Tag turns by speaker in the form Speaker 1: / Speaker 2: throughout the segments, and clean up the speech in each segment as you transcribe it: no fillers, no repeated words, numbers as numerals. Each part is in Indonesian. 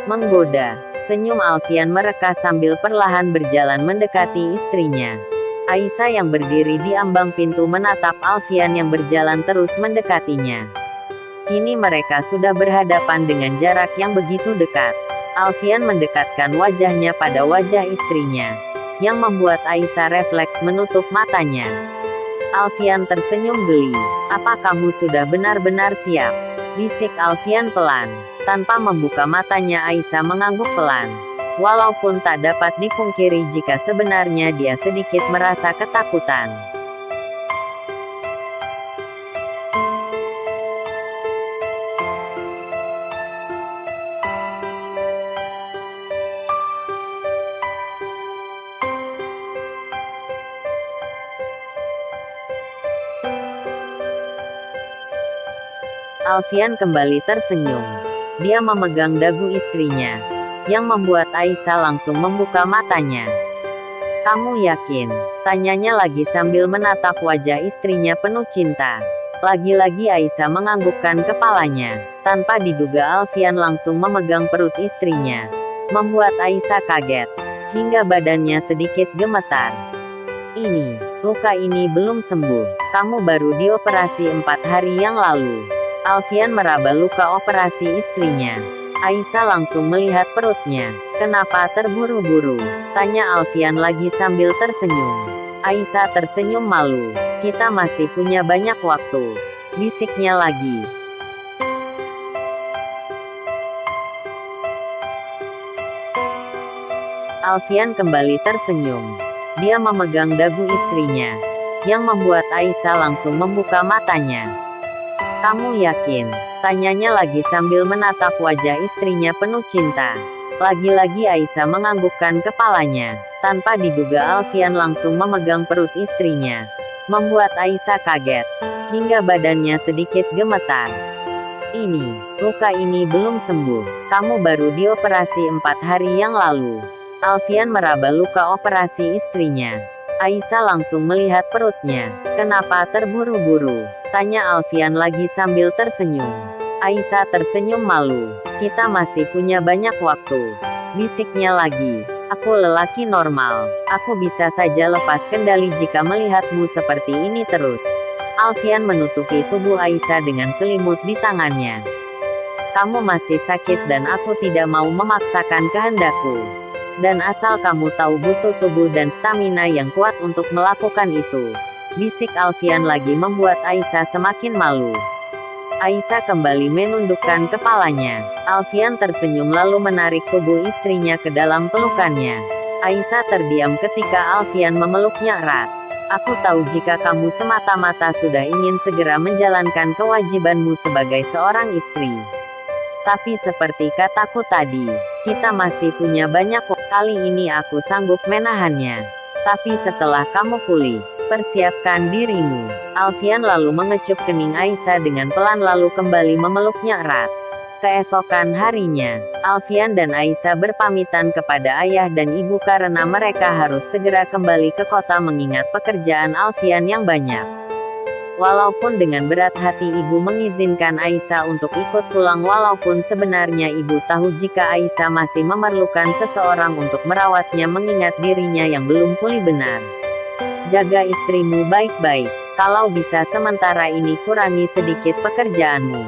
Speaker 1: Menggoda. Senyum Alfian mereka sambil perlahan berjalan mendekati istrinya. Aisyah yang berdiri di ambang pintu menatap Alfian yang berjalan terus mendekatinya. Kini mereka sudah berhadapan dengan jarak yang begitu dekat. Alfian mendekatkan wajahnya pada wajah istrinya, yang membuat Aisyah refleks menutup matanya. Alfian tersenyum geli. "Apa kamu sudah benar-benar siap?" bisik Alfian pelan. Tanpa membuka matanya, Aisyah mengangguk pelan. Walaupun tak dapat dipungkiri jika sebenarnya dia sedikit merasa ketakutan. Alfian kembali tersenyum. Dia memegang dagu istrinya, yang membuat Aisyah langsung membuka matanya. "Kamu yakin?" tanyanya lagi sambil menatap wajah istrinya penuh cinta. Lagi-lagi Aisyah menganggukkan kepalanya. Tanpa diduga Alfian langsung memegang perut istrinya, membuat Aisyah kaget, hingga badannya sedikit gemetar. Luka ini belum sembuh. Kamu baru dioperasi 4 hari yang lalu." Alfian meraba luka operasi istrinya. Aisyah langsung melihat perutnya. "Kenapa terburu-buru?" tanya Alfian lagi sambil tersenyum. Aisyah tersenyum malu. "Kita masih punya banyak waktu," bisiknya lagi. Alfian kembali tersenyum. Dia memegang dagu istrinya, yang membuat Aisyah langsung membuka matanya. "Kamu yakin?" tanyanya lagi sambil menatap wajah istrinya penuh cinta. Lagi-lagi Aisyah menganggukkan kepalanya. Tanpa diduga Alfian langsung memegang perut istrinya, membuat Aisyah kaget, hingga badannya sedikit gemetar. Luka ini belum sembuh. Kamu baru dioperasi 4 hari yang lalu." Alfian meraba luka operasi istrinya. Aisyah langsung melihat perutnya. "Kenapa terburu-buru?" tanya Alfian lagi sambil tersenyum. Aisyah tersenyum malu. "Kita masih punya banyak waktu," bisiknya lagi. "Aku lelaki normal. Aku bisa saja lepas kendali jika melihatmu seperti ini terus." Alfian menutupi tubuh Aisyah dengan selimut di tangannya. "Kamu masih sakit dan aku tidak mau memaksakan kehendakku. Dan asal kamu tahu butuh tubuh dan stamina yang kuat untuk melakukan itu," bisik Alfian lagi membuat Aisyah semakin malu. Aisyah kembali menundukkan kepalanya. Alfian tersenyum lalu menarik tubuh istrinya ke dalam pelukannya. Aisyah terdiam ketika Alfian memeluknya erat. "Aku tahu jika kamu semata-mata sudah ingin segera menjalankan kewajibanmu sebagai seorang istri. Tapi seperti kataku tadi, kita masih punya banyak waktu. Kali ini aku sanggup menahannya. Tapi setelah kamu pulih, persiapkan dirimu." Alfian lalu mengecup kening Aisyah dengan pelan lalu kembali memeluknya erat. Keesokan harinya, Alfian dan Aisyah berpamitan kepada ayah dan ibu karena mereka harus segera kembali ke kota mengingat pekerjaan Alfian yang banyak. Walaupun dengan berat hati ibu mengizinkan Aisyah untuk ikut pulang, walaupun sebenarnya ibu tahu jika Aisyah masih memerlukan seseorang untuk merawatnya mengingat dirinya yang belum pulih benar. "Jaga istrimu baik-baik. Kalau bisa sementara ini kurangi sedikit pekerjaanmu.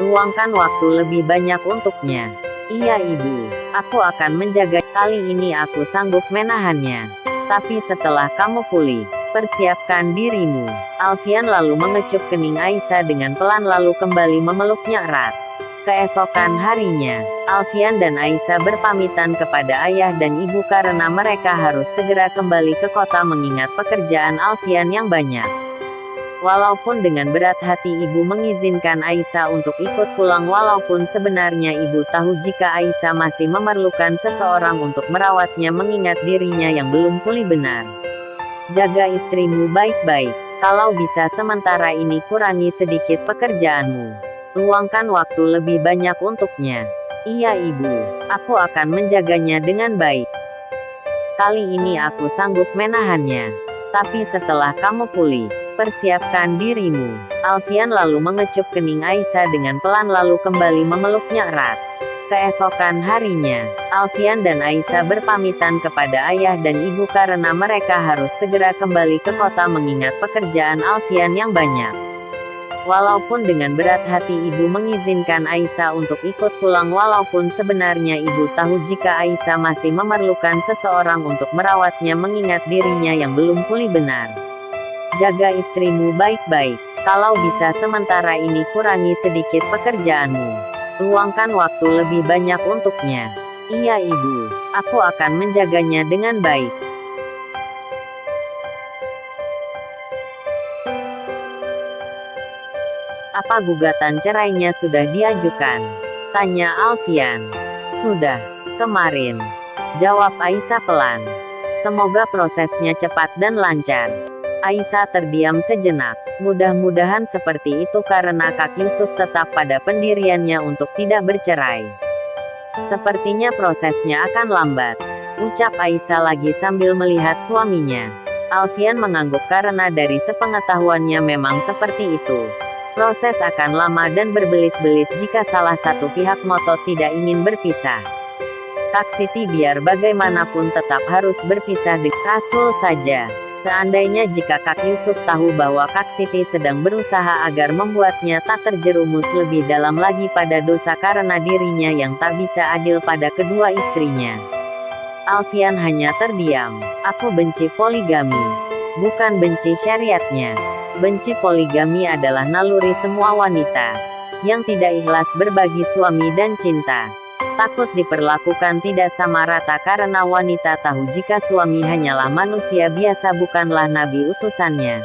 Speaker 1: Luangkan waktu lebih banyak untuknya." "Iya ibu, aku akan menjaga. Kali ini aku sanggup menahannya. Tapi setelah kamu pulih, persiapkan dirimu." Alfian lalu mengecup kening Aisyah dengan pelan lalu kembali memeluknya erat. Keesokan harinya, Alfian dan Aisyah berpamitan kepada ayah dan ibu karena mereka harus segera kembali ke kota mengingat pekerjaan Alfian yang banyak. Walaupun dengan berat hati ibu mengizinkan Aisyah untuk ikut pulang, walaupun sebenarnya ibu tahu jika Aisyah masih memerlukan seseorang untuk merawatnya mengingat dirinya yang belum pulih benar. "Jaga istrimu baik-baik. Kalau bisa sementara ini kurangi sedikit pekerjaanmu. Luangkan waktu lebih banyak untuknya." Iya ibu, aku akan menjaganya dengan baik. Kali ini aku sanggup menahannya. Tapi setelah kamu pulih, persiapkan dirimu. Alfian lalu mengecup kening Aisyah dengan pelan lalu kembali memeluknya erat. Keesokan harinya, Alfian dan Aisyah berpamitan kepada ayah dan ibu karena mereka harus segera kembali ke kota mengingat pekerjaan Alfian yang banyak. Walaupun dengan berat hati ibu mengizinkan Aisyah untuk ikut pulang walaupun sebenarnya ibu tahu jika Aisyah masih memerlukan seseorang untuk merawatnya mengingat dirinya yang belum pulih benar. Jaga istrimu baik-baik. Kalau bisa sementara ini kurangi sedikit pekerjaanmu. Luangkan waktu lebih banyak untuknya. Iya ibu, aku akan menjaganya dengan baik. Apa gugatan cerainya sudah diajukan? Tanya Alfian. Sudah, kemarin. Jawab Aisyah pelan. Semoga prosesnya cepat dan lancar. Aisyah terdiam sejenak. Mudah-mudahan seperti itu karena Kak Yusuf tetap pada pendiriannya untuk tidak bercerai. Sepertinya prosesnya akan lambat. Ucap Aisyah lagi sambil melihat suaminya. Alfian mengangguk karena dari sepengetahuannya memang seperti itu. Proses akan lama dan berbelit-belit jika salah satu pihak ngotot tidak ingin berpisah. Kak Siti biar bagaimanapun tetap harus berpisah dengan Rasul saja. Seandainya jika Kak Yusuf tahu bahwa Kak Siti sedang berusaha agar membuatnya tak terjerumus lebih dalam lagi pada dosa karena dirinya yang tak bisa adil pada kedua istrinya. Alfian hanya terdiam. Aku benci poligami. Bukan benci syariatnya. Benci poligami adalah naluri semua wanita yang tidak ikhlas berbagi suami dan cinta. Takut diperlakukan tidak sama rata karena wanita tahu jika suami hanyalah manusia biasa bukanlah nabi utusannya.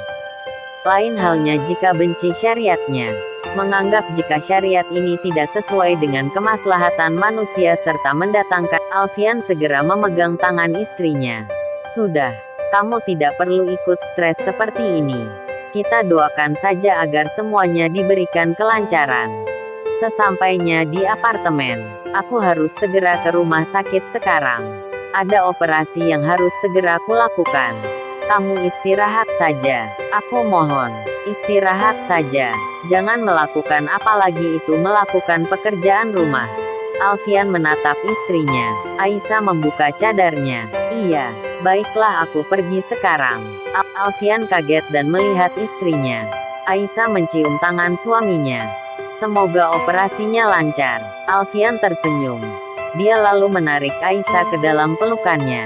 Speaker 1: Lain halnya jika benci syariatnya. Menganggap jika syariat ini tidak sesuai dengan kemaslahatan manusia serta mendatangkan. Alfian segera memegang tangan istrinya. Sudah, kamu tidak perlu ikut stres seperti ini. Kita doakan saja agar semuanya diberikan kelancaran. Sesampainya di apartemen, aku harus segera ke rumah sakit sekarang. Ada operasi yang harus segera kulakukan. Kamu istirahat saja. Aku mohon, istirahat saja. Jangan melakukan apalagi itu melakukan pekerjaan rumah. Alfian menatap istrinya. Aisyah membuka cadarnya. Iya, baiklah aku pergi sekarang. Alfian kaget dan melihat istrinya. Aisyah mencium tangan suaminya. Semoga operasinya lancar. Alfian tersenyum. Dia lalu menarik Aisyah ke dalam pelukannya.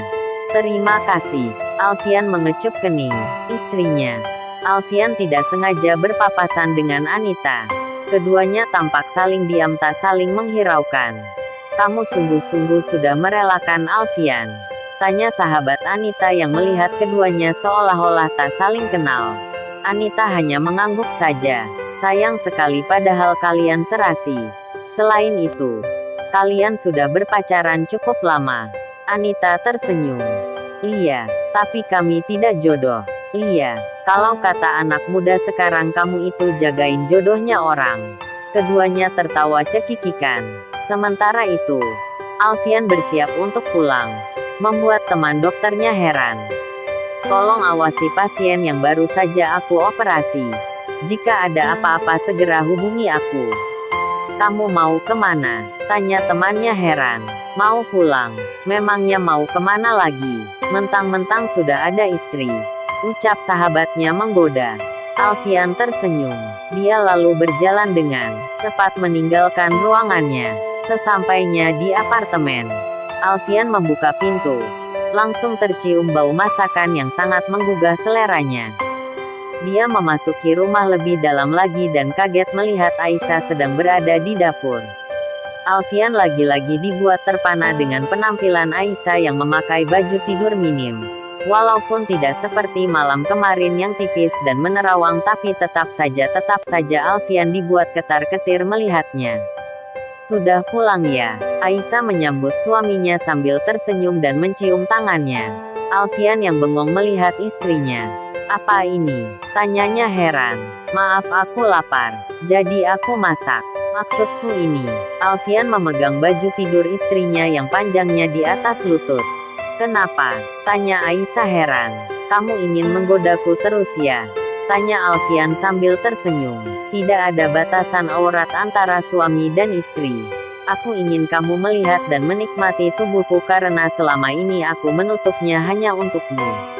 Speaker 1: Terima kasih. Alfian mengecup kening istrinya. Alfian tidak sengaja berpapasan dengan Anita. Keduanya tampak saling diam tak saling menghiraukan. Kamu sungguh-sungguh sudah merelakan Alfian? Tanya sahabat Anita yang melihat keduanya seolah-olah tak saling kenal. Anita hanya mengangguk saja. Sayang sekali padahal kalian serasi. Selain itu, kalian sudah berpacaran cukup lama. Anita tersenyum. Iya, tapi kami tidak jodoh. Iya, kalau kata anak muda sekarang kamu itu jagain jodohnya orang. Keduanya tertawa cekikikan. Sementara itu, Alfian bersiap untuk pulang. Membuat teman dokternya heran. Tolong awasi pasien yang baru saja aku operasi. Jika ada apa-apa segera hubungi aku. Kamu mau kemana? Tanya temannya heran. Mau pulang. Memangnya mau kemana lagi? Mentang-mentang sudah ada istri. Ucap sahabatnya menggoda. Alfian tersenyum. Dia lalu berjalan dengan cepat meninggalkan ruangannya. Sesampainya di apartemen, Alfian membuka pintu. Langsung tercium bau masakan yang sangat menggugah seleranya. Dia memasuki rumah lebih dalam lagi dan kaget melihat Aisyah sedang berada di dapur. Alfian lagi-lagi dibuat terpana dengan penampilan Aisyah yang memakai baju tidur minim. Walaupun tidak seperti malam kemarin yang tipis dan menerawang tapi tetap saja Alfian dibuat ketar-ketir melihatnya. Sudah pulang ya? Aisyah menyambut suaminya sambil tersenyum dan mencium tangannya. Alfian yang bengong melihat istrinya. Apa ini? Tanyanya heran. Maaf aku lapar. Jadi aku masak. Maksudku ini, Alfian memegang baju tidur istrinya yang panjangnya di atas lutut. Kenapa? Tanya Aisyah heran. Kamu ingin menggodaku terus ya? Tanya Alfian sambil tersenyum. Tidak ada batasan aurat antara suami dan istri. Aku ingin kamu melihat dan menikmati tubuhku karena selama ini aku menutupnya hanya untukmu.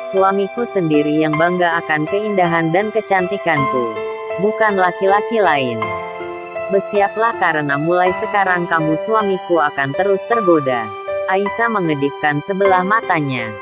Speaker 1: Suamiku sendiri yang bangga akan keindahan dan kecantikanku. Bukan laki-laki lain. Bersiaplah karena mulai sekarang kamu suamiku akan terus tergoda. Aisyah mengedipkan sebelah matanya.